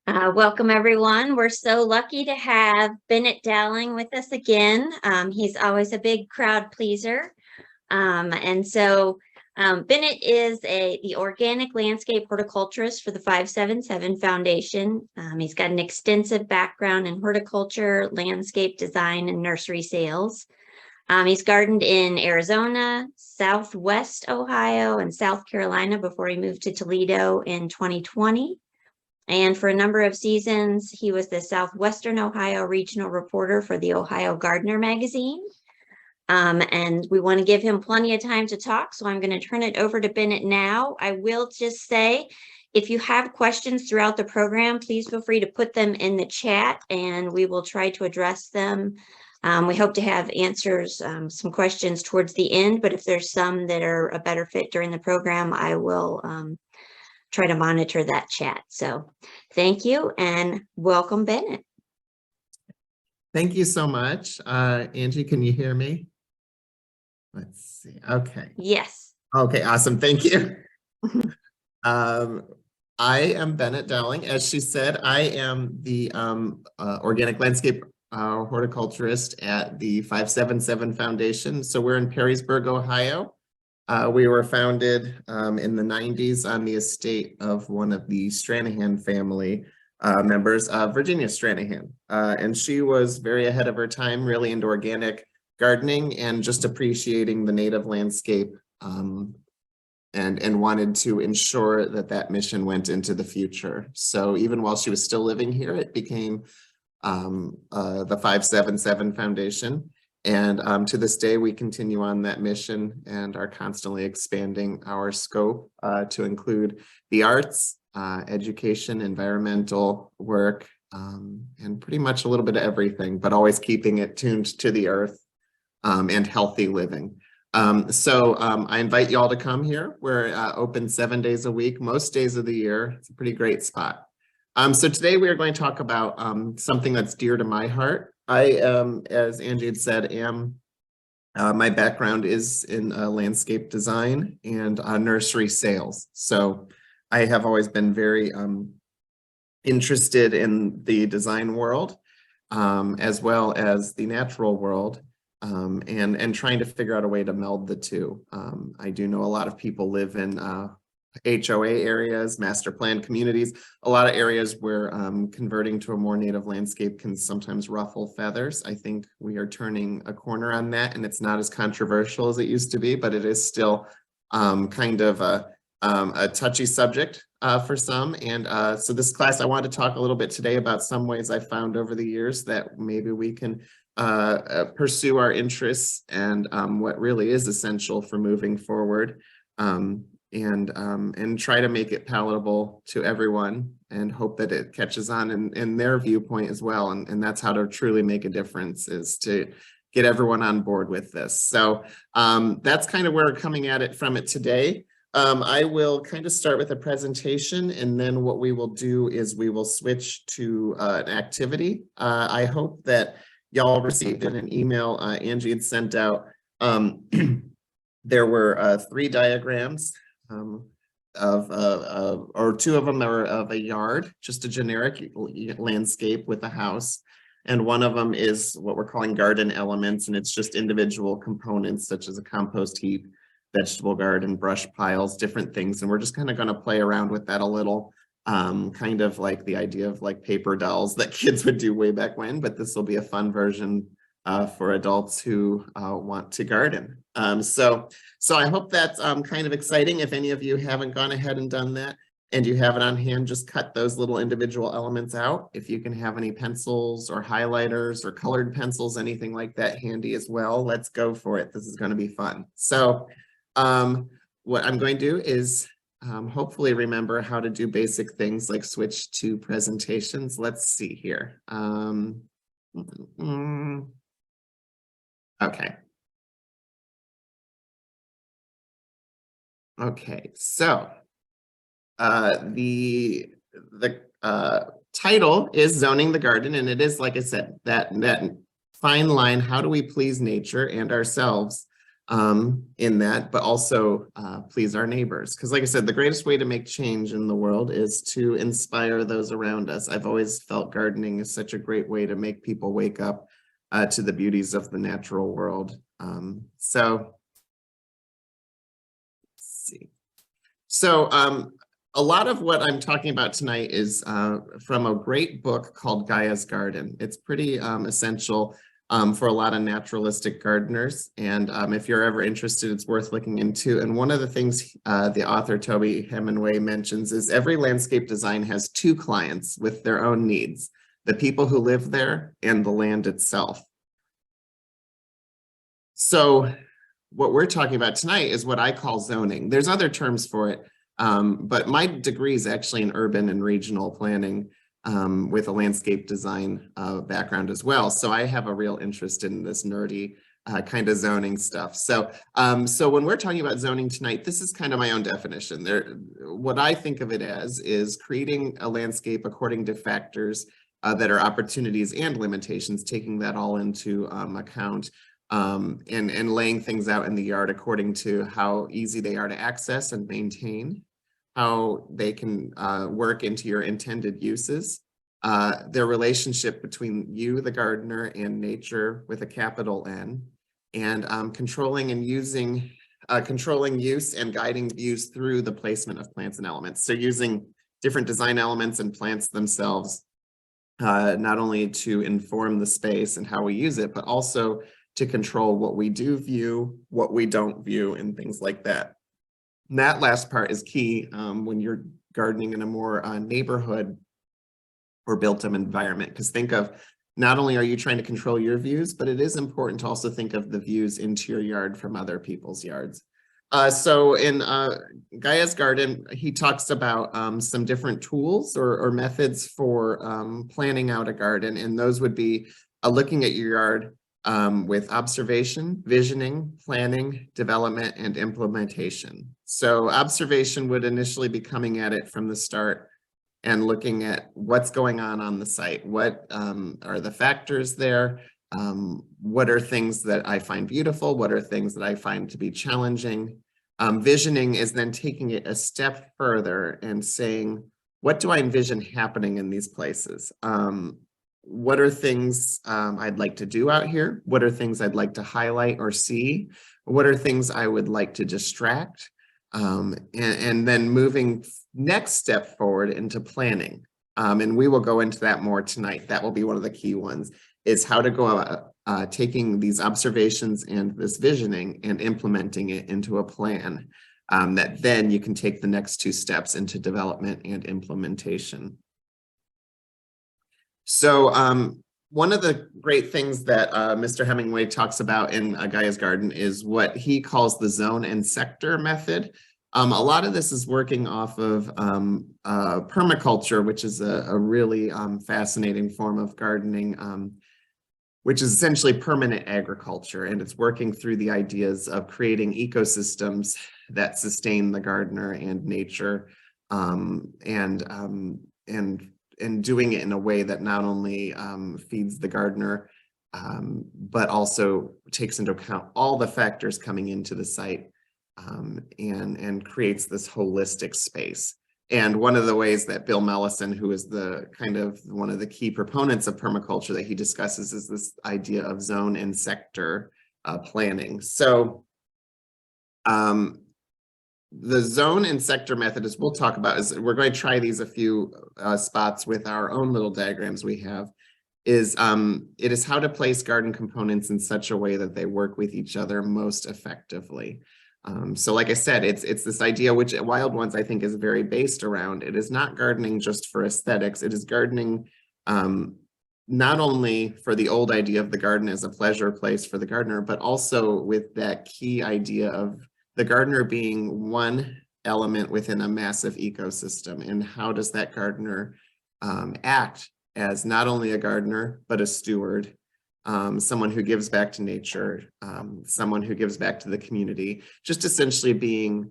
Welcome, everyone. We're so lucky to have Bennett Dowling with us again. He's always a big crowd pleaser. Bennett is the organic landscape horticulturist for the 577 Foundation. He's got an extensive background in horticulture, landscape design, and nursery sales. He's gardened in Arizona, Southwest Ohio, and South Carolina before he moved to Toledo in 2020. And for a number of seasons, he was the Southwestern Ohio regional reporter for the Ohio Gardener magazine. And we want to give him plenty of time to talk, so I'm going to turn it over to Bennett now. I will just say, if you have questions throughout the program, please feel free to put them in the chat, and we will try to address them. We hope to have answers, some questions towards the end, but if there's some that are a better fit during the program, I will try to monitor that chat. So thank you and welcome, Bennett. Thank you so much. Angie, can you hear me? Let's see. Okay. Yes. Okay, awesome. Thank you. I am Bennett Dowling. As she said, I am the organic landscape horticulturist at the 577 Foundation. So we're in Perrysburg, Ohio. We were founded in the 90s on the estate of one of the Stranahan family members, Virginia Stranahan. And she was very ahead of her time, really into organic gardening and just appreciating the native landscape and wanted to ensure that that mission went into the future. So even while she was still living here, it became the 577 Foundation. And to this day, we continue on that mission and are constantly expanding our scope to include the arts, education, environmental work, and pretty much a little bit of everything, but always keeping it tuned to the earth and healthy living. I invite you all to come here. We're open 7 days a week, most days of the year. It's a pretty great spot. So today we are going to talk about something that's dear to my heart. I, as Angie had said, my background is in landscape design and nursery sales. So I have always been very interested in the design world, as well as the natural world, and trying to figure out a way to meld the two. I do know a lot of people live in HOA areas, master plan communities, a lot of areas where converting to a more native landscape can sometimes ruffle feathers. I think we are turning a corner on that, and it's not as controversial as it used to be, but it is still kind of a touchy subject for some. And so this class, I want to talk a little bit today about some ways I found over the years that maybe we can pursue our interests and what really is essential for moving forward. And try to make it palatable to everyone and hope that it catches on in their viewpoint as well. And that's how to truly make a difference, is to get everyone on board with this. So that's kind of where we're coming at it from today. I will kind of start with a presentation, and then what we will do is we will switch to an activity. I hope that y'all received in an email Angie had sent out. There were 3 diagrams or 2 of them are of a yard, just a generic landscape with a house. And one of them is what we're calling garden elements, and it's just individual components such as a compost heap, vegetable garden, brush piles, different things. And we're just kind of going to play around with that a little, kind of like the idea of like paper dolls that kids would do way back when, but this will be a fun version for adults who want to garden. So I hope that's kind of exciting. If any of you haven't gone ahead and done that and you have it on hand, just cut those little individual elements out. If you can have any pencils or highlighters or colored pencils, anything like that handy as well, let's go for it. This is going to be fun. So what I'm going to do is hopefully remember how to do basic things like switch to presentations. Let's see here. Okay. Okay, so the title is Zoning the Garden, and it is, like I said, that fine line, how do we please nature and ourselves in that, but also please our neighbors. Because like I said, the greatest way to make change in the world is to inspire those around us. I've always felt gardening is such a great way to make people wake up to the beauties of the natural world. So let's see. So a lot of what I'm talking about tonight is from a great book called Gaia's Garden. It's pretty essential for a lot of naturalistic gardeners. And if you're ever interested, it's worth looking into. And one of the things the author Toby Hemingway mentions is every landscape design has two clients with their own needs, the people who live there and the land itself. So what we're talking about tonight is what I call zoning. There's other terms for it, but my degree is actually in urban and regional planning with a landscape design background as well. So I have a real interest in this nerdy kind of zoning stuff. So, so when we're talking about zoning tonight, this is kind of my own definition. What I think of it as is creating a landscape according to factors that are opportunities and limitations, taking that all into account. And laying things out in the yard according to how easy they are to access and maintain, how they can work into your intended uses, their relationship between you, the gardener, and nature with a capital N, and controlling use and guiding use through the placement of plants and elements. So using different design elements and plants themselves, not only to inform the space and how we use it, but also to control what we do view, what we don't view, and things like that. And that last part is key when you're gardening in a more neighborhood or built-up environment, because think of, not only are you trying to control your views, but it is important to also think of the views into your yard from other people's yards. So in Gaia's Garden, he talks about some different tools or methods for planning out a garden, and those would be looking at your yard with observation, visioning, planning, development, and implementation. So observation would initially be coming at it from the start and looking at what's going on the site. What are the factors there? What are things that I find beautiful? What are things that I find to be challenging? Visioning is then taking it a step further and saying, what do I envision happening in these places? What are things I'd like to do out here? What are things I'd like to highlight or see? What are things I would like to distract? And then moving next step forward into planning. And we will go into that more tonight. That will be one of the key ones, is how to go about taking these observations and this visioning and implementing it into a plan that then you can take the next two steps into development and implementation. So one of the great things that Mr. Hemingway talks about in Gaia's Garden is what he calls the zone and sector method. A lot of this is working off of permaculture, which is a really fascinating form of gardening, which is essentially permanent agriculture. And it's working through the ideas of creating ecosystems that sustain the gardener and nature, and doing it in a way that not only feeds the gardener, but also takes into account all the factors coming into the site and creates this holistic space. And one of the ways that Bill Mellison, who is the kind of one of the key proponents of permaculture that he discusses, is this idea of zone and sector planning. So the zone and sector method, as we'll talk about, is we're going to try these a few spots with our own little diagrams we have, is it is how to place garden components in such a way that they work with each other most effectively. So like I said, it's this idea, which Wild Ones I think is very based around. It is not gardening just for aesthetics. It is gardening not only for the old idea of the garden as a pleasure place for the gardener, but also with that key idea of the gardener being one element within a massive ecosystem. And how does that gardener act as not only a gardener, but a steward, someone who gives back to nature, someone who gives back to the community, just essentially being,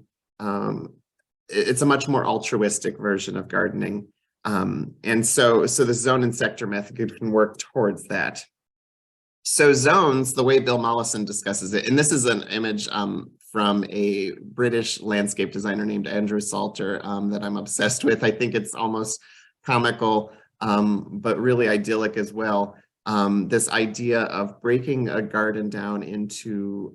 it's a much more altruistic version of gardening. And so the zone and sector method can work towards that. So zones, the way Bill Mollison discusses it, and this is an image from a British landscape designer named Andrew Salter that I'm obsessed with. I think it's almost comical, but really idyllic as well. This idea of breaking a garden down into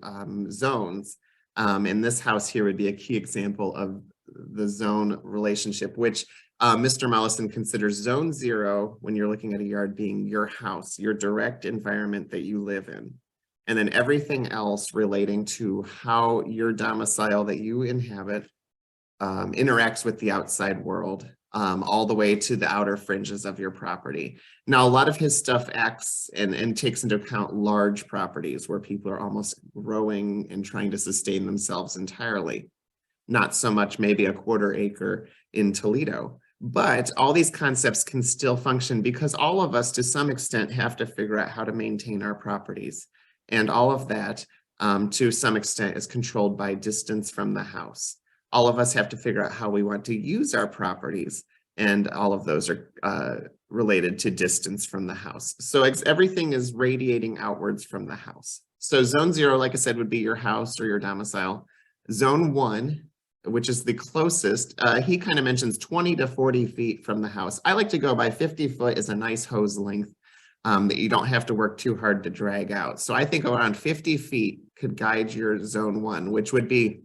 zones. And this house here would be a key example of the zone relationship, which Mr. Mollison considers zone 0 when you're looking at a yard being your house, your direct environment that you live in. And then everything else relating to how your domicile that you inhabit interacts with the outside world, all the way to the outer fringes of your property. Now, a lot of his stuff acts and takes into account large properties where people are almost growing and trying to sustain themselves entirely. Not so much maybe a 1/4 acre in Toledo. But all these concepts can still function because all of us, to some extent, have to figure out how to maintain our properties. And all of that, to some extent, is controlled by distance from the house. All of us have to figure out how we want to use our properties. And all of those are related to distance from the house. So everything is radiating outwards from the house. So zone 0, like I said, would be your house or your domicile. Zone 1, which is the closest, he kind of mentions 20 to 40 feet from the house. I like to go by 50 foot is a nice hose length that you don't have to work too hard to drag out. So I think around 50 feet could guide your zone 1, which would be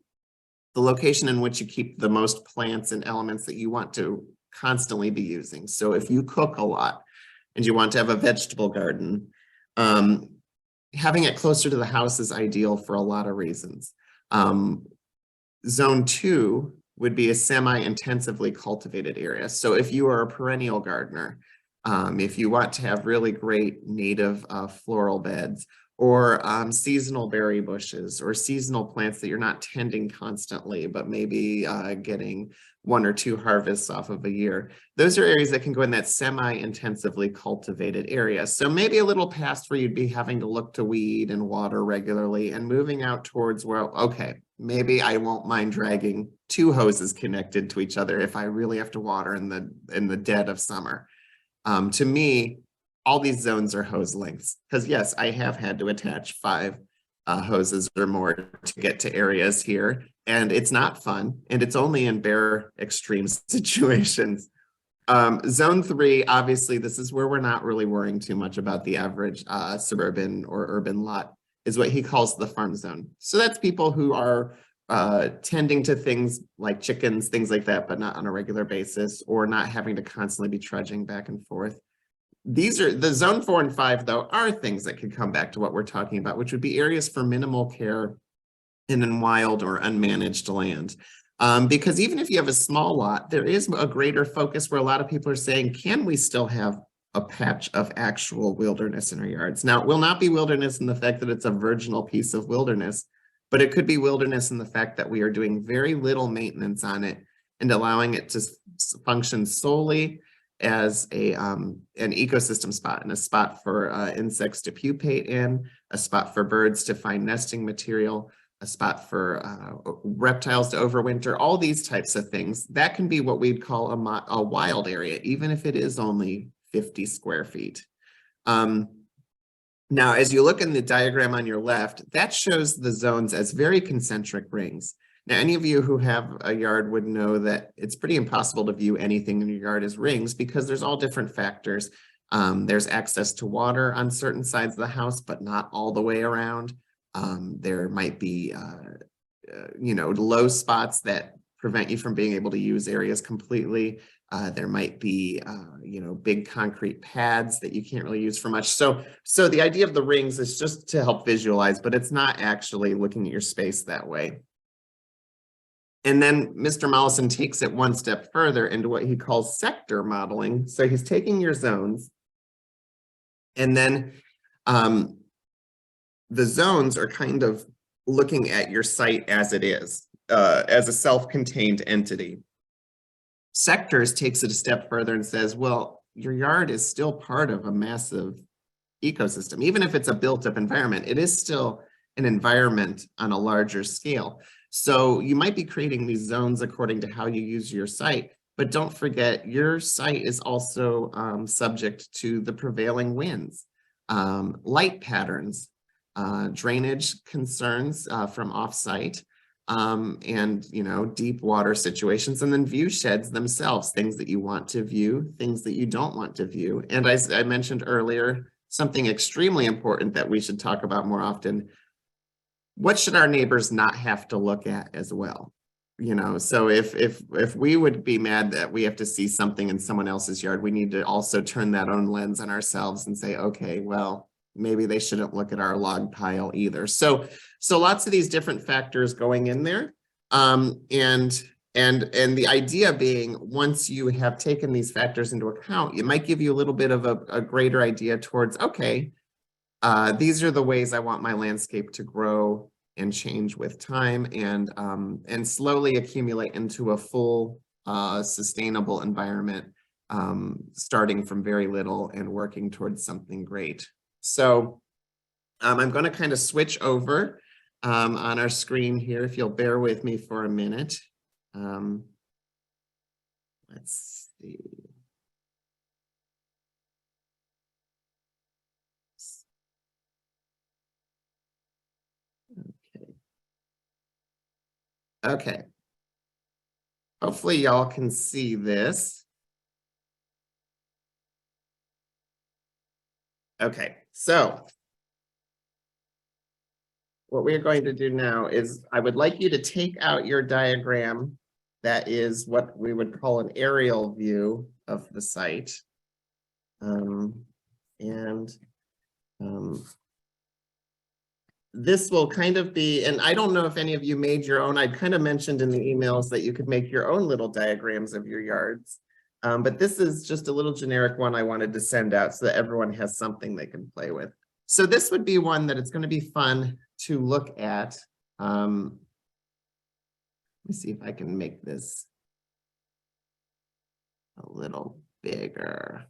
the location in which you keep the most plants and elements that you want to constantly be using. So if you cook a lot and you want to have a vegetable garden, having it closer to the house is ideal for a lot of reasons. Zone 2 would be a semi-intensively cultivated area. So if you are a perennial gardener, if you want to have really great native floral beds, or seasonal berry bushes, or seasonal plants that you're not tending constantly, but maybe getting 1 or 2 harvests off of a year. Those are areas that can go in that semi-intensively cultivated area. So maybe a little past where you'd be having to look to weed and water regularly, and moving out towards where, okay, maybe I won't mind dragging 2 hoses connected to each other if I really have to water in the dead of summer. To me, all these zones are hose lengths, because yes, I have had to attach 5 hoses or more to get to areas here, and it's not fun, and it's only in bare extreme situations. Zone 3, obviously, this is where we're not really worrying too much about the average suburban or urban lot, is what he calls the farm zone. So that's people who are tending to things like chickens, things like that, but not on a regular basis, or not having to constantly be trudging back and forth. These are the zone 4 and 5, though, are things that could come back to what we're talking about, which would be areas for minimal care and in wild or unmanaged land. Because even if you have a small lot, there is a greater focus where a lot of people are saying, can we still have a patch of actual wilderness in our yards? Now, it will not be wilderness in the fact that it's a virginal piece of wilderness, but it could be wilderness in the fact that we are doing very little maintenance on it and allowing it to function solely as an ecosystem spot, and a spot for insects to pupate in, a spot for birds to find nesting material, a spot for reptiles to overwinter, all these types of things. That can be what we'd call a wild area, even if it is only 50 square feet. Now, as you look in the diagram on your left, that shows the zones as very concentric rings. Now, any of you who have a yard would know that it's pretty impossible to view anything in your yard as rings, because there's all different factors. There's access to water on certain sides of the house, but not all the way around. There might be, low spots that prevent you from being able to use areas completely. There might be, big concrete pads that you can't really use for much. So the idea of the rings is just to help visualize, but it's not actually looking at your space that way. And then Mr. Mollison takes it one step further into what he calls sector modeling. So he's taking your zones, and then the zones are kind of looking at your site as it is, as a self-contained entity. Sectors takes it a step further and says, well, your yard is still part of a massive ecosystem. Even if it's a built-up environment, it is still an environment on a larger scale. So you might be creating these zones according to how you use your site, but don't forget your site is also subject to the prevailing winds. light patterns, drainage concerns from offsite, and, you know, deep water situations, and then view sheds themselves, things that you want to view, things that you don't want to view. And as I mentioned earlier, something extremely important that we should talk about more often: what should our neighbors not have to look at as well? You know, so if we would be mad that we have to see something in someone else's yard, we need to also turn that own lens on ourselves and say, okay, well, maybe they shouldn't look at our log pile either. So lots of these different factors going in there. And the idea being, once you have taken these factors into account, it might give you a little bit of a greater idea towards, okay, these are the ways I want my landscape to grow and change with time, and slowly accumulate into a full sustainable environment, starting from very little and working towards something great. So I'm going to kind of switch over on our screen here, if you'll bear with me for a minute. Let's see. Okay. Hopefully y'all can see this. Okay, so what we're going to do now is I would like you to take out your diagram. That is what we would call an aerial view of the site. This will kind of be, and I don't know if any of you made your own. I kind of mentioned in the emails that you could make your own little diagrams of your yards. But this is just a little generic one I wanted to send out so that everyone has something they can play with. So this would be one that it's going to be fun to look at. Let me see if I can make this a little bigger.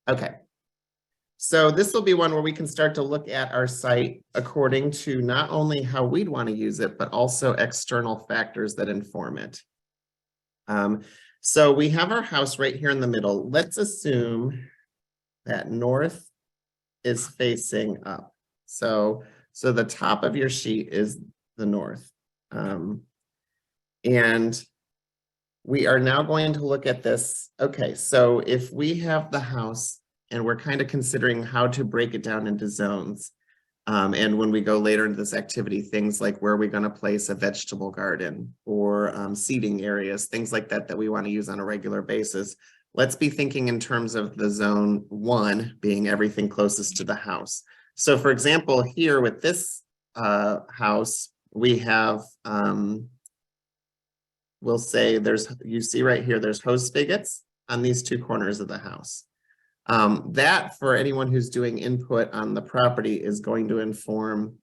Okay. So this will be one where we can start to look at our site according to not only how we'd want to use it, but also external factors that inform it. So we have our house right here in the middle. Let's assume that north is facing up. So the top of your sheet is the north. And we are now going to look at this. Okay, so if we have the house and we're kind of considering how to break it down into zones, and when we go later into this activity, things like where are we going to place a vegetable garden or seating areas, things like that we want to use on a regular basis. Let's be thinking in terms of the zone 1 being everything closest to the house. So for example, here with this house, we have, we'll say you see right here, there's hose spigots on these 2 corners of the house. That, for anyone who's doing input on the property, is going to inform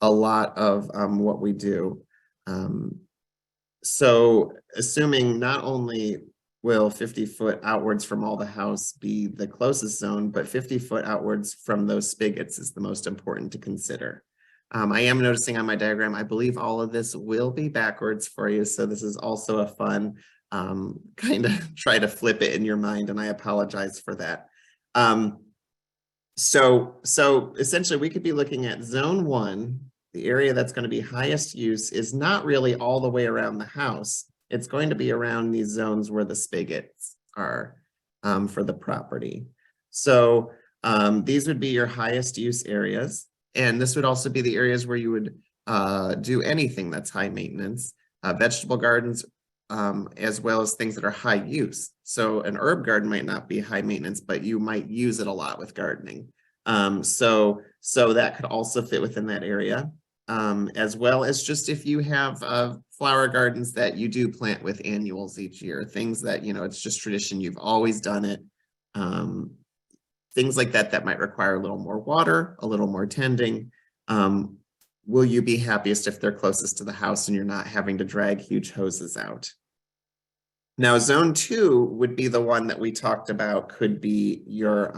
a lot of what we do. So assuming not only will 50 foot outwards from all the house be the closest zone, but 50 foot outwards from those spigots is the most important to consider. I am noticing on my diagram, I believe all of this will be backwards for you. So this is also a fun kind of try to flip it in your mind, and I apologize for that. So essentially we could be looking at zone 1, the area that's going to be highest use is not really all the way around the house. It's going to be around these zones where the spigots are for the property. So these would be your highest use areas. And this would also be the areas where you would do anything that's high maintenance, vegetable gardens, as well as things that are high use. So an herb garden might not be high maintenance, but you might use it a lot with gardening. So that could also fit within that area, as well as just if you have flower gardens that you do plant with annuals each year, things that, you know, it's just tradition, you've always done it. Things like that might require a little more water, a little more tending. Will you be happiest if they're closest to the house and you're not having to drag huge hoses out? Now, zone 2 would be the one that we talked about, could be your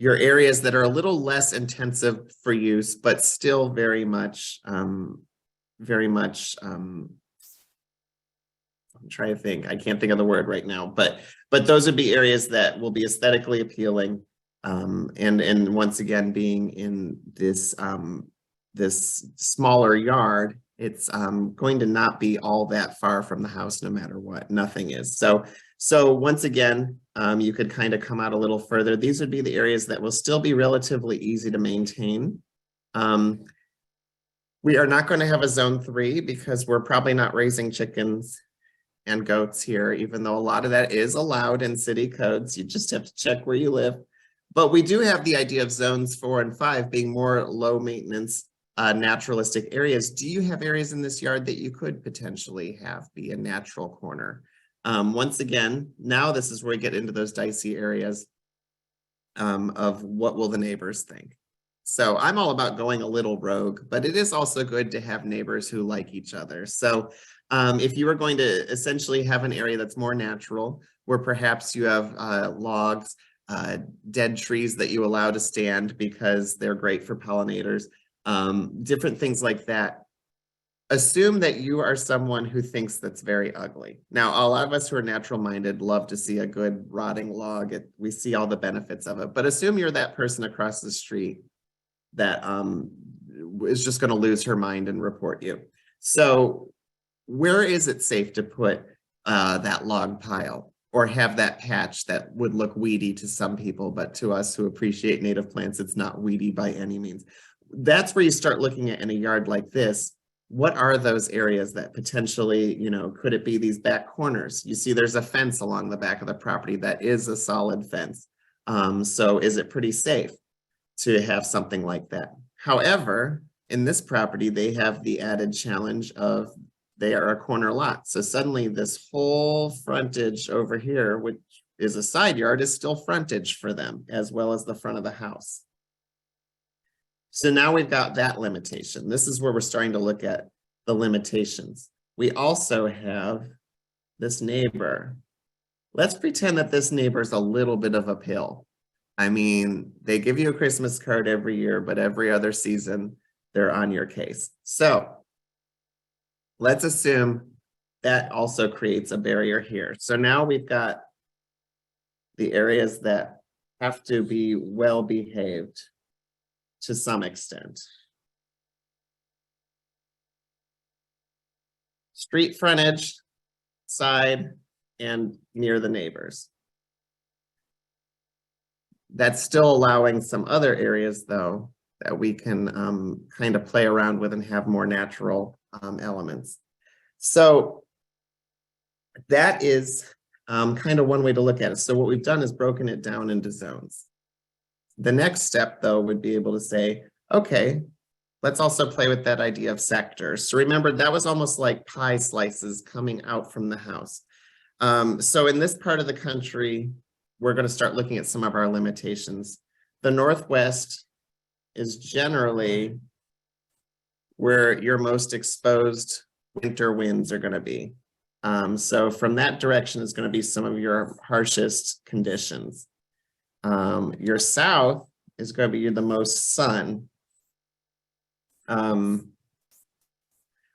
areas that are a little less intensive for use, but still very much, I'm trying to think, I can't think of the word right now, but those would be areas that will be aesthetically appealing. And once again, being in this this smaller yard, it's going to not be all that far from the house no matter what. Nothing is. So once again, you could kind of come out a little further. These would be the areas that will still be relatively easy to maintain. We are not going to have a zone 3 because we're probably not raising chickens and goats here, even though a lot of that is allowed in city codes. You just have to check where you live. But we do have the idea of zones 4 and 5 being more low maintenance, naturalistic areas. Do you have areas in this yard that you could potentially have be a natural corner? Once again, now this is where we get into those dicey areas of what will the neighbors think. So I'm all about going a little rogue, but it is also good to have neighbors who like each other. So if you were going to essentially have an area that's more natural, where perhaps you have logs, dead trees that you allow to stand because they're great for pollinators, different things like that. Assume that you are someone who thinks that's very ugly. Now, a lot of us who are natural minded love to see a good rotting log. We see all the benefits of it, but assume you're that person across the street that is just going to lose her mind and report you. So where is it safe to put that log pile or have that patch that would look weedy to some people, but to us who appreciate native plants, it's not weedy by any means. That's where you start looking at in a yard like this. What are those areas that potentially, you know, could it be these back corners? You see there's a fence along the back of the property that is a solid fence. So is it pretty safe to have something like that? However, in this property, they have the added challenge of they are a corner lot. So suddenly this whole frontage over here, which is a side yard, is still frontage for them, as well as the front of the house. So now we've got that limitation. This is where we're starting to look at the limitations. We also have this neighbor. Let's pretend that this neighbor is a little bit of a pill. I mean, they give you a Christmas card every year, but every other season, they're on your case. So let's assume that also creates a barrier here. So now we've got the areas that have to be well behaved to some extent. Street frontage, side, and near the neighbors. That's still allowing some other areas, though, that we can kind of play around with and have more natural elements. So that is kind of one way to look at it. So what we've done is broken it down into zones. The next step, though, would be able to say, okay, let's also play with that idea of sectors. So remember, that was almost like pie slices coming out from the house. So in this part of the country, we're going to start looking at some of our limitations. The Northwest is generally where your most exposed winter winds are going to be. So from that direction is going to be some of your harshest conditions. Your south is going to be the most sun.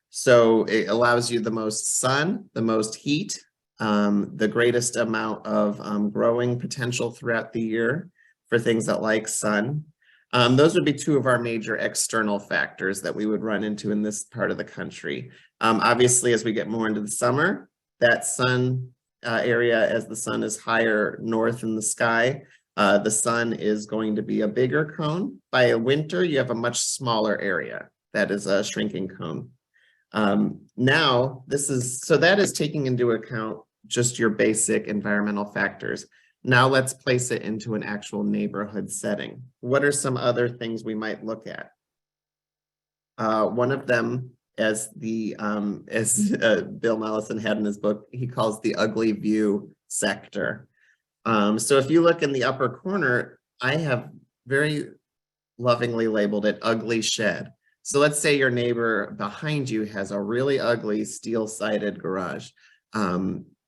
So it allows you the most sun, the most heat, the greatest amount of growing potential throughout the year for things that like sun. Those would be two of our major external factors that we would run into in this part of the country. Obviously, as we get more into the summer, that sun area, as the sun is higher north in the sky, the sun is going to be a bigger cone. By winter, you have a much smaller area that is a shrinking cone. Now, that is taking into account just your basic environmental factors. Now let's place it into an actual neighborhood setting. What are some other things we might look at? One of them, as Bill Mollison had in his book, he calls the ugly view sector. So if you look in the upper corner, I have very lovingly labeled it ugly shed. So let's say your neighbor behind you has a really ugly steel-sided garage.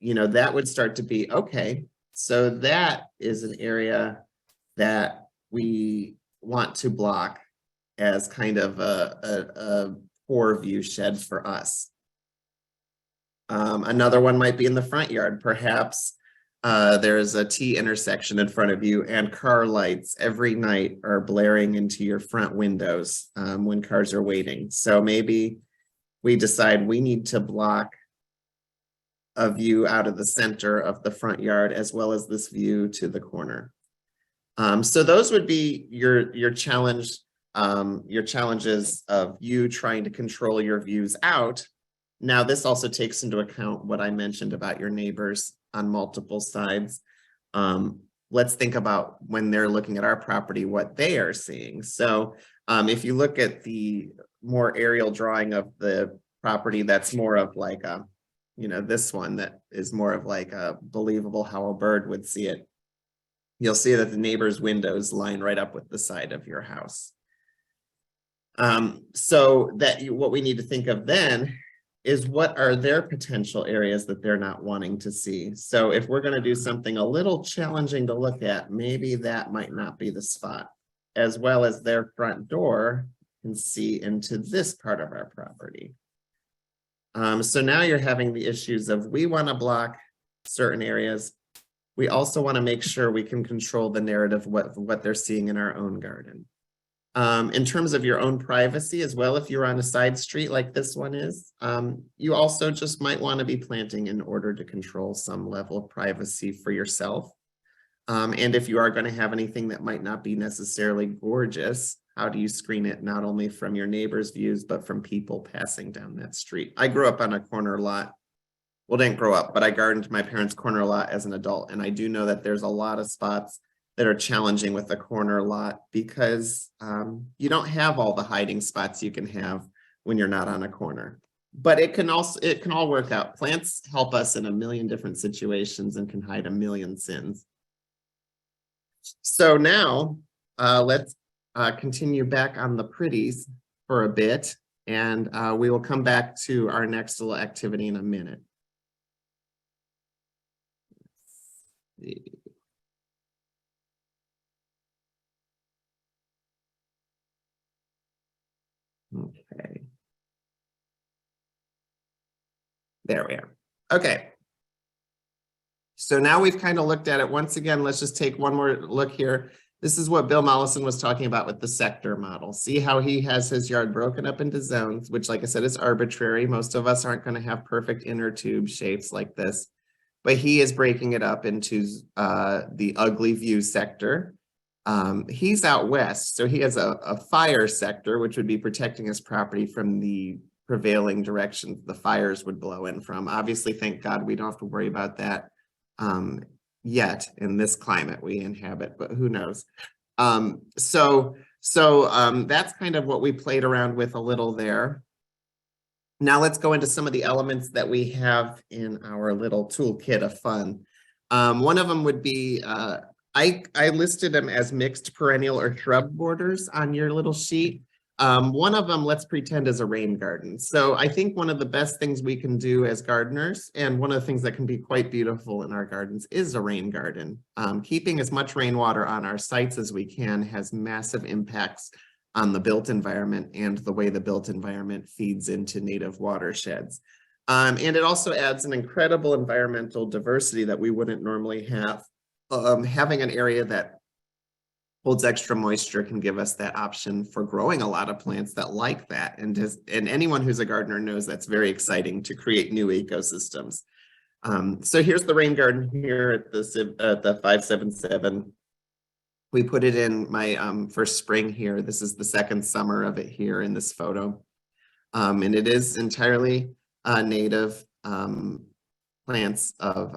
You know, that would start to be, okay, so that is an area that we want to block as kind of a poor view shed for us. Another one might be in the front yard. Perhaps there's a T intersection in front of you, and car lights every night are blaring into your front windows when cars are waiting. So maybe we decide we need to block a view out of the center of the front yard, as well as this view to the corner. So those would be your challenge, your challenges of you trying to control your views out. Now, this also takes into account what I mentioned about your neighbors on multiple sides. Let's think about when they're looking at our property, what they are seeing. So if you look at the more aerial drawing of the property, that's more of like a, this one that is more of like a believable how a bird would see it. You'll see that the neighbor's windows line right up with the side of your house. So what we need to think of then is what are their potential areas that they're not wanting to see. So if we're going to do something a little challenging to look at, maybe that might not be the spot, as well as their front door can see into this part of our property. So now you're having the issues of we want to block certain areas. We also want to make sure we can control the narrative of what they're seeing in our own garden. In terms of your own privacy as well, if you're on a side street like this one is, you also just might want to be planting in order to control some level of privacy for yourself. And if you are going to have anything that might not be necessarily gorgeous, how do you screen it not only from your neighbors' views, but from people passing down that street? I grew up on a corner lot. Well, didn't grow up, but I gardened my parents' corner lot as an adult. And I do know that there's a lot of spots that are challenging with the corner lot because you don't have all the hiding spots you can have when you're not on a corner. But it can all work out. Plants help us in a million different situations and can hide a million sins. So now let's continue back on the pretties for a bit, and we will come back to our next little activity in a minute. Let's see. Okay. There we are. Okay. So now we've kind of looked at it. Once again, let's just take one more look here. This is what Bill Mollison was talking about with the sector model. See how he has his yard broken up into zones, which, like I said, is arbitrary. Most of us aren't going to have perfect inner tube shapes like this, but he is breaking it up into the ugly view sector. He's out west, so he has a fire sector, which would be protecting his property from the prevailing directions the fires would blow in from. Obviously, thank God we don't have to worry about that yet in this climate we inhabit, but who knows? So that's kind of what we played around with a little there. Now let's go into some of the elements that we have in our little toolkit of fun. One of them would be, I listed them as mixed perennial or shrub borders on your little sheet. One of them, let's pretend, is a rain garden. So I think one of the best things we can do as gardeners, and one of the things that can be quite beautiful in our gardens, is a rain garden. Keeping as much rainwater on our sites as we can has massive impacts on the built environment and the way the built environment feeds into native watersheds. And it also adds an incredible environmental diversity that we wouldn't normally have. Having an area that holds extra moisture can give us that option for growing a lot of plants that like that. And anyone who's a gardener knows that's very exciting to create new ecosystems. So here's the rain garden here at the 577. We put it in my first spring here. This is the second summer of it here in this photo. And it is entirely native plants of,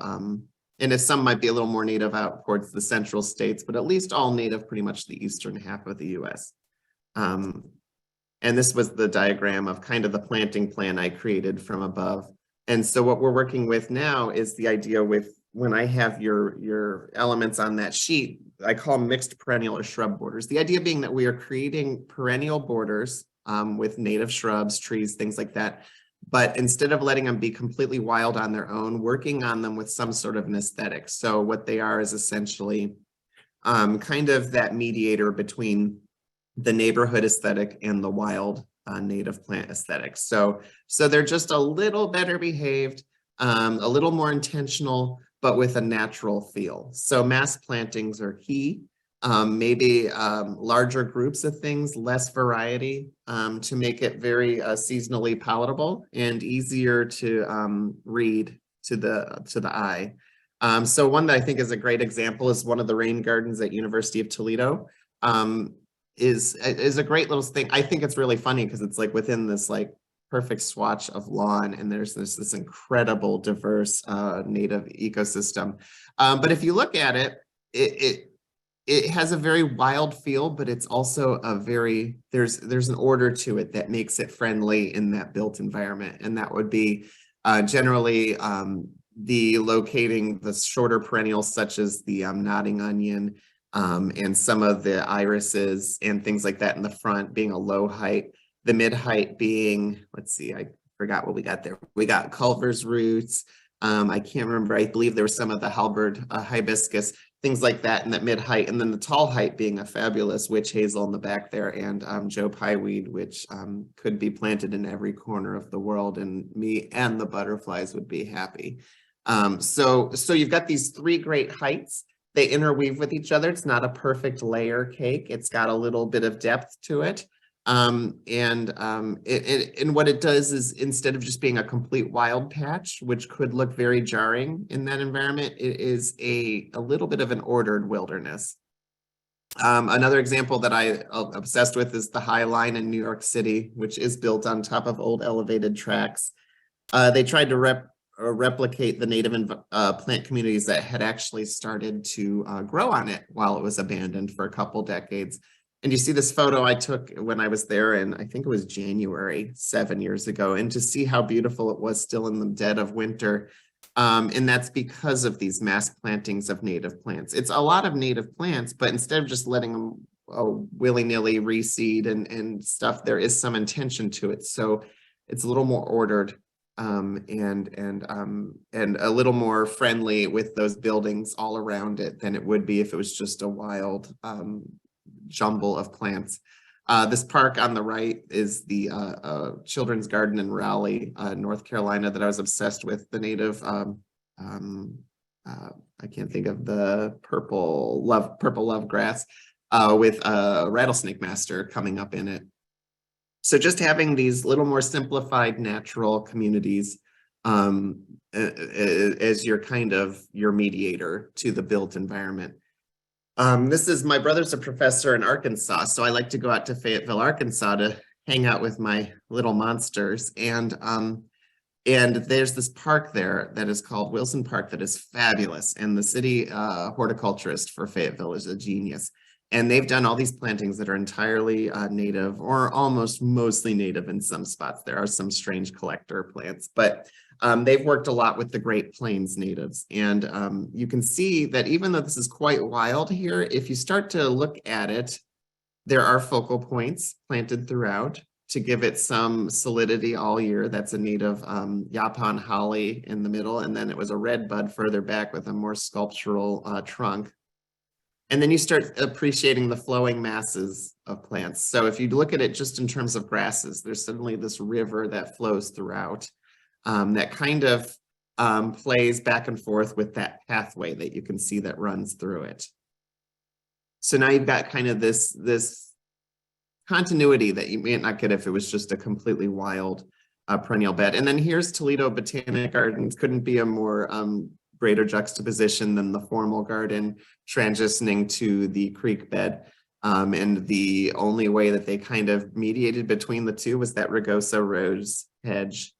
and if some might be a little more native out towards the central states, but at least all native pretty much the eastern half of the US. And this was the diagram of kind of the planting plan I created from above. And so what we're working with now is the idea with when I have your elements on that sheet, I call them mixed perennial or shrub borders. The idea being that we are creating perennial borders with native shrubs, trees, things like that. But instead of letting them be completely wild on their own, working on them with some sort of an aesthetic. So what they are is essentially kind of that mediator between the neighborhood aesthetic and the wild native plant aesthetic. So they're just a little better behaved, a little more intentional, but with a natural feel. So mass plantings are key. Maybe larger groups of things, less variety, to make it very seasonally palatable and easier to read to the eye. So one that I think is a great example is one of the rain gardens at University of Toledo. Is a great little thing. I think it's really funny because it's like within this like perfect swatch of lawn, and there's this incredible diverse native ecosystem. But if you look at it, it has a very wild feel, but it's also a very there's an order to it that makes it friendly in that built environment, and that would be generally the locating the shorter perennials such as the nodding onion. And some of the irises and things like that in the front being a low height, the mid height being, let's see, I forgot what we got there. We got Culver's roots. I can't remember. I believe there was some of the halberd hibiscus, things like that in that mid height. And then the tall height being a fabulous witch hazel in the back there, and Joe Pyeweed, which could be planted in every corner of the world, and me and the butterflies would be happy. So you've got these three great heights. They interweave with each other. It's not a perfect layer cake. It's got a little bit of depth to it. And what it does is, instead of just being a complete wild patch, which could look very jarring in that environment, it is a little bit of an ordered wilderness. Another example that I'm obsessed with is the High Line in New York City, which is built on top of old elevated tracks. They tried to replicate the native plant communities that had actually started to grow on it while it was abandoned for a couple decades. And you see this photo I took when I was there in, I think it was January 7 years ago, and to see how beautiful it was still in the dead of winter. And that's because of these mass plantings of native plants. It's a lot of native plants, but instead of just letting them willy-nilly reseed and stuff, there is some intention to it. So it's a little more ordered. And a little more friendly with those buildings all around it than it would be if it was just a wild jumble of plants. This park on the right is the Children's Garden in Raleigh, North Carolina, that I was obsessed with. The native, I can't think of the purple love grass with a rattlesnake master coming up in it. So just having these little more simplified natural communities as your your mediator to the built environment. My brother's a professor in Arkansas, so I like to go out to Fayetteville, Arkansas to hang out with my little monsters. And there's this park there that is called Wilson Park that is fabulous. And the city horticulturist for Fayetteville is a genius. And they've done all these plantings that are entirely native, or almost mostly native in some spots. There are some strange collector plants, but they've worked a lot with the Great Plains natives. And you can see that even though this is quite wild here, if you start to look at it, there are focal points planted throughout to give it some solidity all year. That's a native Yaupon holly in the middle, and then it was a red bud further back with a more sculptural trunk. And then you start appreciating the flowing masses of plants. So if you look at it just in terms of grasses, there's suddenly this river that flows throughout that kind of plays back and forth with that pathway that you can see that runs through it. So now you've got kind of this continuity that you may not get if it was just a completely wild perennial bed. And then here's Toledo Botanic Gardens. Couldn't be a more greater juxtaposition than the formal garden transitioning to the creek bed. And the only way that they kind of mediated between the two was that rugosa rose hedge,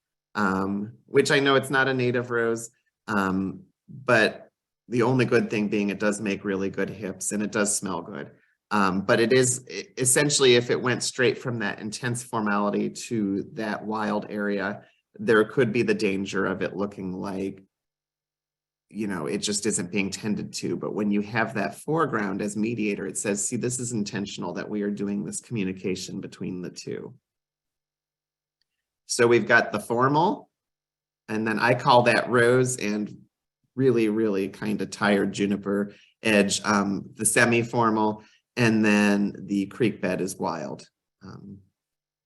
which I know it's not a native rose, but the only good thing being it does make really good hips and it does smell good. But it is essentially, if it went straight from that intense formality to that wild area, there could be the danger of it looking like, it just isn't being tended to. But when you have that foreground as mediator, it says, see, this is intentional that we are doing this communication between the two. So we've got the formal, and then I call that rose and really, really kind of tired juniper edge, the semi-formal, and then the creek bed is wild.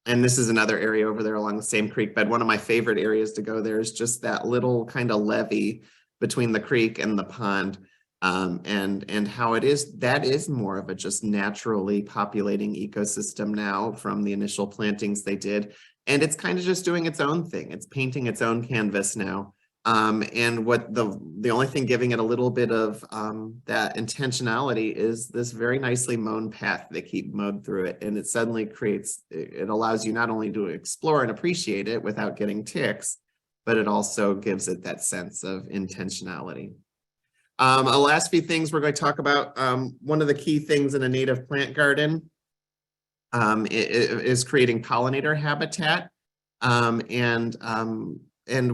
And this is another area over there along the same creek bed. One of my favorite areas to go there is just that little kind of levee between the creek and the pond. And how that is more of a just naturally populating ecosystem now from the initial plantings they did. And it's kind of just doing its own thing. It's painting its own canvas now. And what the only thing giving it a little bit of that intentionality is this very nicely mown path. They keep mowed through it, and it suddenly creates, it allows you not only to explore and appreciate it without getting ticks, but it also gives it that sense of intentionality. A last few things we're going to talk about. One of the key things in a native plant garden is creating pollinator habitat. And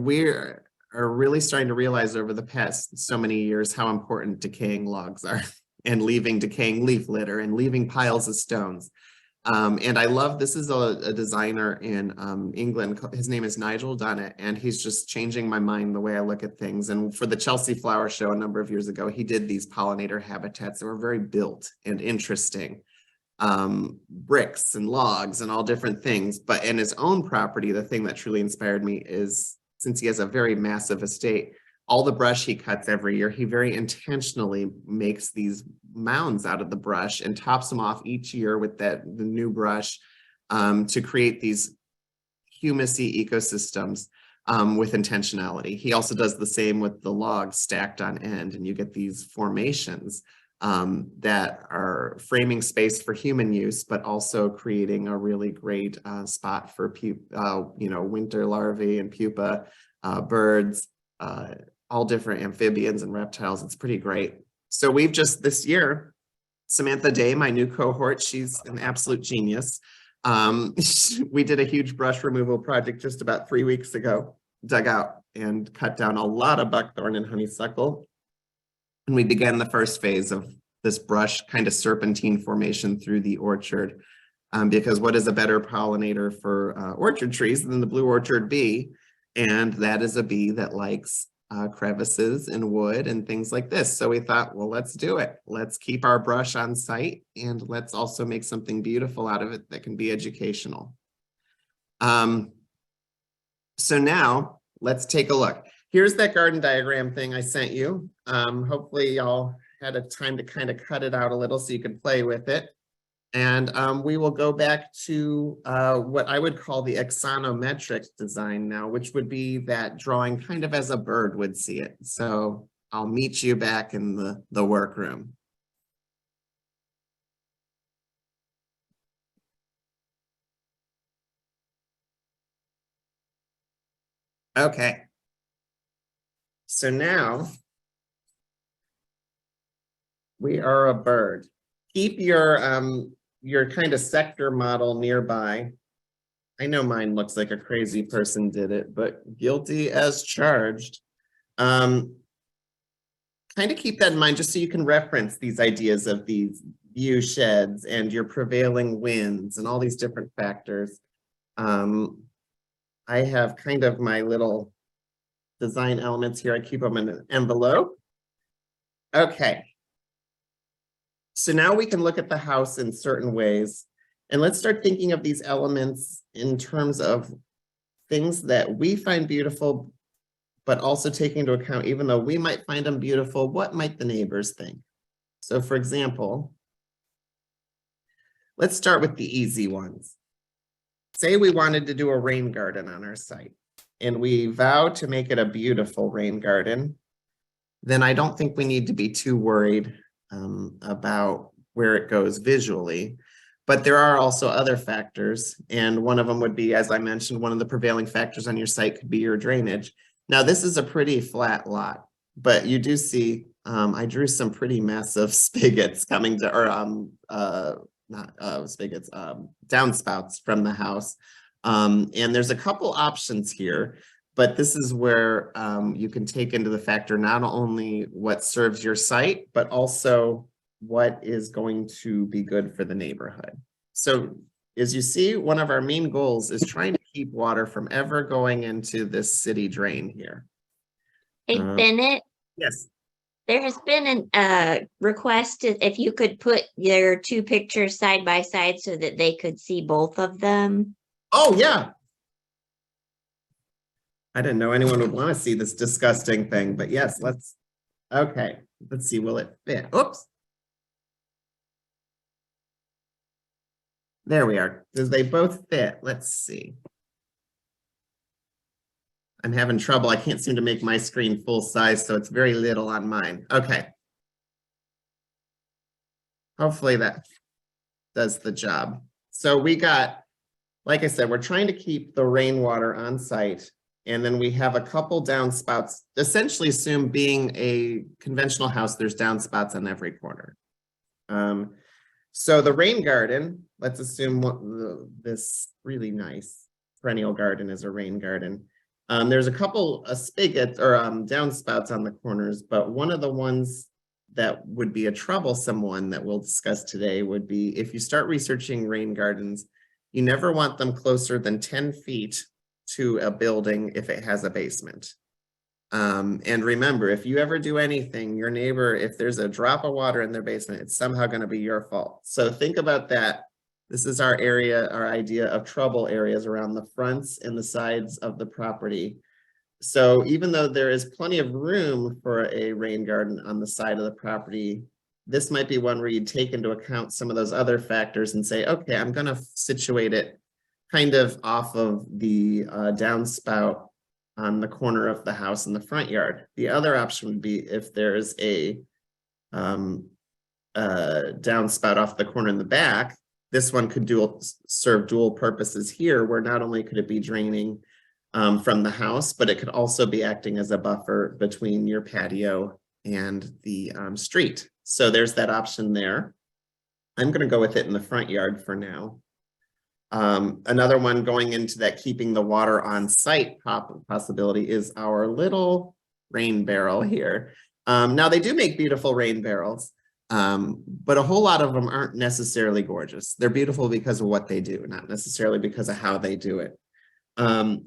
we are really starting to realize over the past so many years how important decaying logs are and leaving decaying leaf litter and leaving piles of stones. And I love, this is a designer in England. His name is Nigel Dunnett, and he's just changing my mind the way I look at things. And for the Chelsea Flower Show a number of years ago, he did these pollinator habitats that were very built and interesting. Bricks and logs and all different things. But in his own property, the thing that truly inspired me is, since he has a very massive estate, all the brush he cuts every year, he very intentionally makes these mounds out of the brush and tops them off each year with the new brush to create these humusy ecosystems with intentionality. He also does the same with the logs stacked on end, and you get these formations that are framing space for human use, but also creating a really great spot for winter larvae and pupa, birds, all different amphibians and reptiles. It's pretty great. So we've just this year, Samantha Day, my new cohort, she's an absolute genius. We did a huge brush removal project just about 3 weeks ago, dug out and cut down a lot of buckthorn and honeysuckle. And we began the first phase of this brush kind of serpentine formation through the orchard. Because what is a better pollinator for orchard trees than the blue orchard bee? And that is a bee that likes crevices and wood and things like this. So we thought, well, let's do it. Let's keep our brush on site, and let's also make something beautiful out of it that can be educational. So now let's take a look. Here's that garden diagram thing I sent you. Hopefully y'all had a time to kind of cut it out a little so you could play with it. And we will go back to what I would call the axonometric design now, which would be that drawing kind of as a bird would see it. So I'll meet you back in the workroom. Okay. So now we are a bird. Keep your kind of sector model nearby. I know mine looks like a crazy person did it, but guilty as charged. Kind of keep that in mind just so you can reference these ideas of these view sheds and your prevailing winds and all these different factors. I have kind of my little design elements here. I keep them in an envelope. Okay. So now we can look at the house in certain ways, and let's start thinking of these elements in terms of things that we find beautiful, but also taking into account, even though we might find them beautiful, what might the neighbors think? So for example, let's start with the easy ones. Say we wanted to do a rain garden on our site, and we vow to make it a beautiful rain garden. Then I don't think we need to be too worried about where it goes visually, but there are also other factors. And one of them would be, as I mentioned, one of the prevailing factors on your site could be your drainage. Now, this is a pretty flat lot, but you do see, I drew some pretty massive spigots coming to, or not spigots, downspouts from the house. And there's a couple options here. But this is where you can take into the factor not only what serves your site, but also what is going to be good for the neighborhood. So as you see, one of our main goals is trying to keep water from ever going into this city drain here. Hey, Bennett. Yes. There has been a request if you could put your two pictures side by side so that they could see both of them. Oh, yeah. I didn't know anyone would want to see this disgusting thing, but yes, okay, let's see, will it fit? Oops. There we are. Does they both fit? Let's see. I'm having trouble. I can't seem to make my screen full size, so it's very little on mine. Okay. Hopefully that does the job. So we got, like I said, we're trying to keep the rainwater on site. And then we have a couple downspouts. Essentially assume being a conventional house, there's downspouts on every corner. So the rain garden, let's assume this really nice perennial garden is a rain garden. There's a couple spigots or downspouts on the corners, but one of the ones that would be a troublesome one that we'll discuss today would be if you start researching rain gardens, you never want them closer than 10 feet to a building if it has a basement. And remember, if you ever do anything, your neighbor, if there's a drop of water in their basement, it's somehow going to be your fault. So think about that. This is our area, our idea of trouble areas around the fronts and the sides of the property. So even though there is plenty of room for a rain garden on the side of the property, this might be one where you take into account some of those other factors and say, okay, I'm going to situate it kind of off of the downspout on the corner of the house in the front yard. The other option would be if there's a downspout off the corner in the back, this one could serve dual purposes here, where not only could it be draining from the house, but it could also be acting as a buffer between your patio and the street. So there's that option there. I'm going to go with it in the front yard for now. Another one going into that keeping the water on site possibility is our little rain barrel here. Now they do make beautiful rain barrels, but a whole lot of them aren't necessarily gorgeous. They're beautiful because of what they do, not necessarily because of how they do it.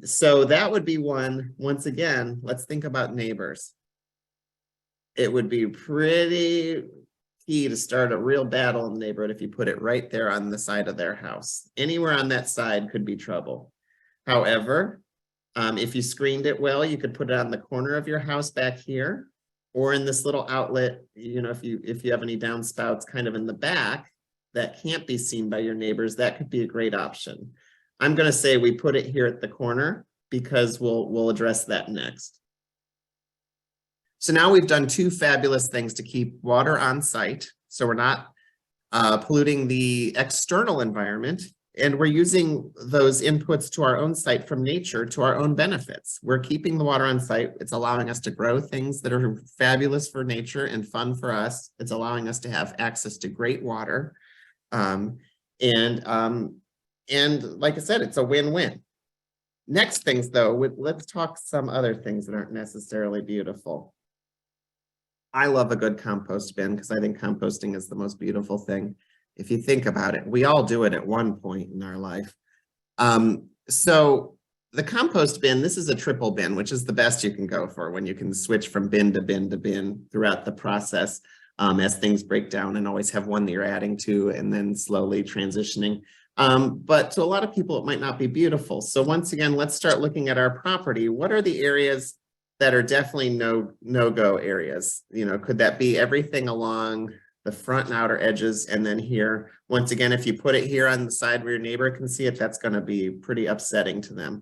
So that would be one. Once again, let's think about neighbors. It would be pretty key to start a real battle in the neighborhood if you put it right there on the side of their house. Anywhere on that side could be trouble. However, if you screened it well, you could put it on the corner of your house back here, or in this little outlet, you know, if you have any downspouts kind of in the back that can't be seen by your neighbors, that could be a great option. I'm going to say we put it here at the corner because we'll address that next. So now we've done two fabulous things to keep water on site. So we're not polluting the external environment, and we're using those inputs to our own site from nature to our own benefits. We're keeping the water on site. It's allowing us to grow things that are fabulous for nature and fun for us. It's allowing us to have access to great water. And like I said, it's a win-win. Next things though, let's talk some other things that aren't necessarily beautiful. I love a good compost bin because I think composting is the most beautiful thing. If you think about it, we all do it at one point in our life. So the compost bin, this is a triple bin, which is the best you can go for when you can switch from bin to bin to bin throughout the process as things break down, and always have one that you're adding to and then slowly transitioning. But to a lot of people, it might not be beautiful. So once again, let's start looking at our property. What are the areas that are definitely no-go areas? You know, could that be everything along the front and outer edges? And then here, once again, if you put it here on the side where your neighbor can see it, that's going to be pretty upsetting to them.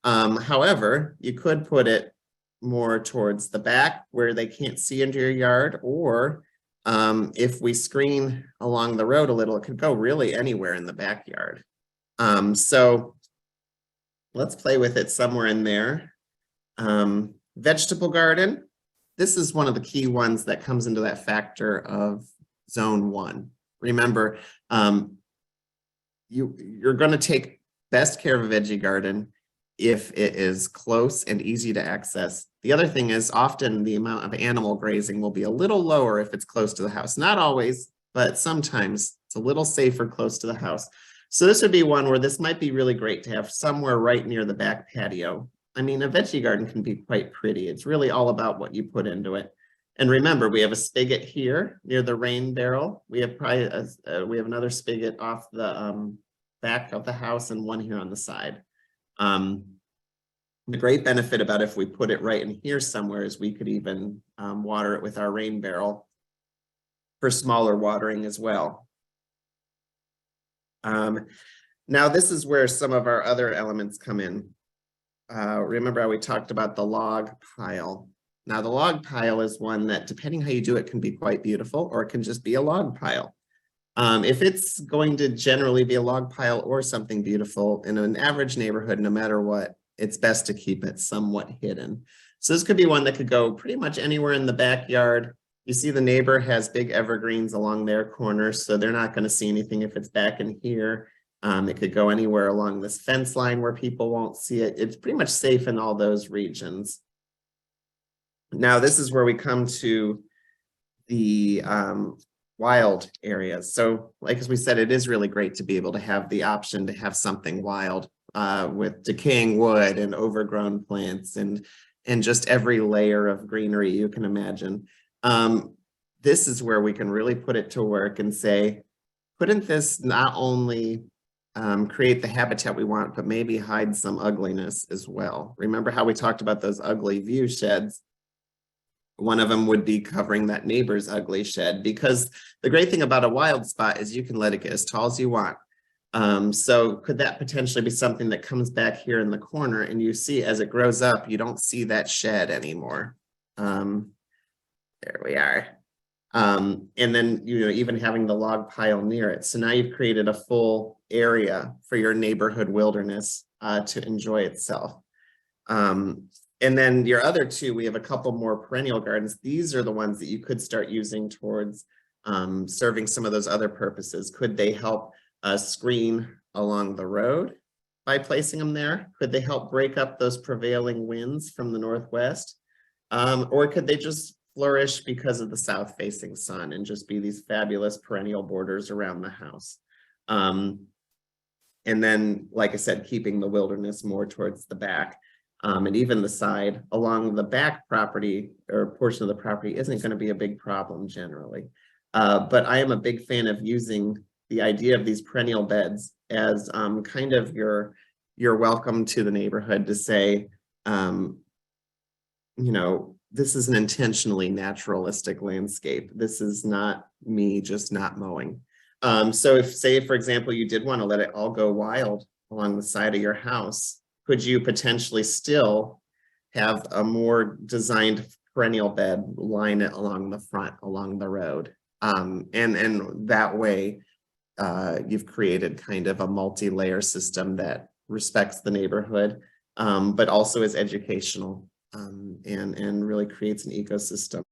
However, you could put it more towards the back where they can't see into your yard, or if we screen along the road a little, it could go really anywhere in the backyard. So let's play with it somewhere in there. Vegetable garden. This is one of the key ones that comes into that factor of zone 1. Remember, you're going to take best care of a veggie garden if it is close and easy to access. The other thing is often the amount of animal grazing will be a little lower if it's close to the house. Not always, but sometimes it's a little safer close to the house. So this would be one where this might be really great to have somewhere right near the back patio. I mean, a veggie garden can be quite pretty. It's really all about what you put into it. And remember, we have a spigot here near the rain barrel. We have probably we have another spigot off the back of the house and one here on the side. The great benefit about if we put it right in here somewhere is we could even water it with our rain barrel for smaller watering as well. Now this is where some of our other elements come in. Remember how we talked about the log pile. Now the log pile is one that, depending how you do it, can be quite beautiful, or it can just be a log pile. If it's going to generally be a log pile or something beautiful in an average neighborhood, no matter what, it's best to keep it somewhat hidden. So this could be one that could go pretty much anywhere in the backyard. You see the neighbor has big evergreens along their corners, so they're not going to see anything if it's back in here. It could go anywhere along this fence line where people won't see it. It's pretty much safe in all those regions. Now, this is where we come to the wild areas. So like as we said, it is really great to be able to have the option to have something wild with decaying wood and overgrown plants and just every layer of greenery you can imagine. This is where we can really put it to work and say, couldn't this not only create the habitat we want, but maybe hide some ugliness as well? Remember how we talked about those ugly view sheds? One of them would be covering that neighbor's ugly shed, because the great thing about a wild spot is you can let it get as tall as you want. So could that potentially be something that comes back here in the corner, and you see as it grows up, you don't see that shed anymore. There we are. And then, you know, even having the log pile near it. So now you've created a full area for your neighborhood wilderness to enjoy itself. And then your other two, we have a couple more perennial gardens. These are the ones that you could start using towards serving some of those other purposes. Could they help screen along the road by placing them there? Could they help break up those prevailing winds from the northwest? Or could they just flourish because of the south facing sun and just be these fabulous perennial borders around the house? And then, like I said, keeping the wilderness more towards the back. And even the side along the back property or portion of the property isn't going to be a big problem generally. But I am a big fan of using the idea of these perennial beds as kind of your welcome to the neighborhood to say, you know, this is an intentionally naturalistic landscape. This is not me just not mowing. So if, say, for example, you did want to let it all go wild along the side of your house, could you potentially still have a more designed perennial bed, line it along the front, along the road? And that way, you've created kind of a multi-layer system that respects the neighborhood, but also is educational and really creates an ecosystem.